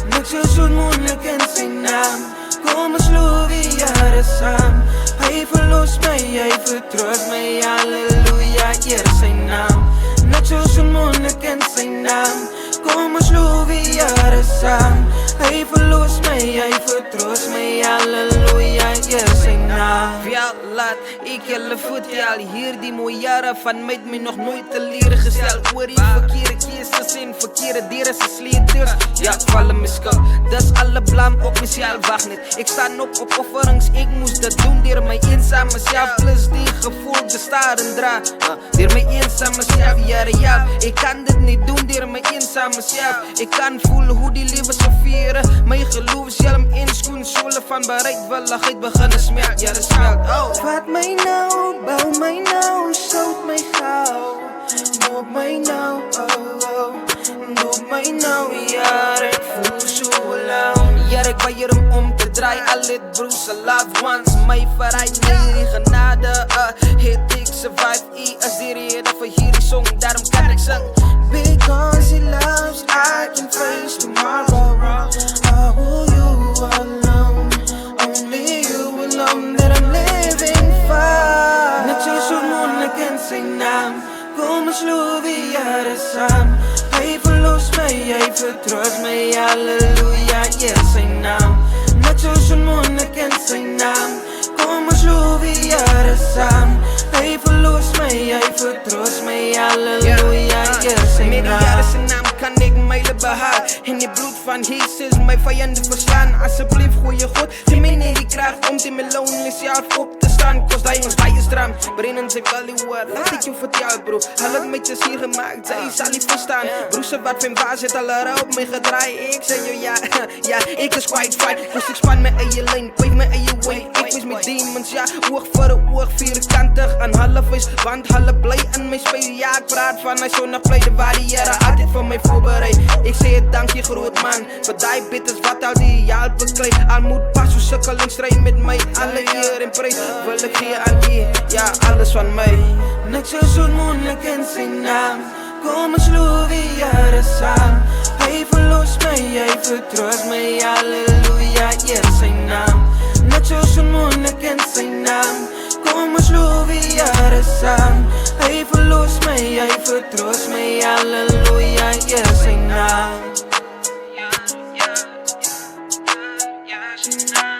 Nagsusud muna kan zijn naam. Kom eens Louis, jaren samen. Hij verlost mij, hij vertroost mij. Halleluja, hier is zijn naam. Nagsusud muna kan zijn naam. Kom eens Louis, jaren samen. Hij verlost mij, hij vertroost mij. Halleluja, hier is zijn naam. Ja, laat ik hele voet al hier die mooie jaren van mij nog nooit te leren gesteld. Hoor die verkeerde keuzes in verkeerde dieren, ze sleutels. Ja, vallen mijn schuld, dus alle blam op mezelf, wacht niet. Ik sta op offerings, ik moest dat doen. Door mijn eenzame zelf, plus die gevoel, de staren dra. Door mijn eenzame zelf, ja real. Ik kan dit niet doen, door mijn eenzame zelf. Ik kan voelen hoe die leven ze vieren. Mijn geloof is helm in schoen, zolen van bereidwilligheid beginnen smelt. Ja, dat smelt, oh. Vat mij nou, bouw mij nou, stoot mij gauw. Doe mij nou, oh oh. Doe mij nou, ja, ik voel zo lauw. Ja, ik weier hem om te draaien, al dit broers, loved ones. Mij verrijdt niet, genade, hit ik survive, is die reden voor hierdie song, daarom kan ik zingen. Because he loves, I can face tomorrow. I will you alone, only you alone that I'm living for. Nagsusud muna kan zijn naam. Kom eens Louis, jaren samen. Hij verlost mij, hij vertroost mij. Halleluja, hier is zijn naam. Nagsusud muna kan zijn naam. Kom eens Louis, jaren samen. Hij verlost mij, hij vertroost mij. Halleluja, hier is zijn naam. Met die jaren zijn naam kan ik mijlen behalen. In het bloed van Jezus mijn vijanden verslaan. Alsjeblieft goeie God, geef mij niet die kracht om te mijn lonely zelf op te staan. Kost hij ons bij je stram, brennen zijn wel die woord. Laat ik je vertellen bro, hij had mij te hier gemaakt, zij zal niet verstaan. Broer, wat van waar zit alle rauw op mij gedraaid. Ik zei je ja, ik is quite fine. Dus ik span mijn eigen lane, wave mijn eigen way. Ik wist mijn demons, ja, oog voor oog, vierkantig en half is. Want half blij aan mijn spelen, ja ik praat van hij zo nog blij. De barrière altijd voor mij voorbereid. Ik zeg het dank je groot man, voor die bitters wat al die jaar bekleed. Al moet pas voor sukkeling strijd met mij, alle eer en prijs wil ik hier aan die, ja alles van mij. Nagsusud muna kan zijn naam. Kom eens Louis, jaren samen. Hij verlost mij, hij vertroost mij. Halleluja, hier is zijn naam. Nagsusud muna kan zijn naam. Kom eens Louis, jaren samen. Hij verlost mij, hij vertroost mij. Halleluja, hier is zijn naam. Ja, zijn naam.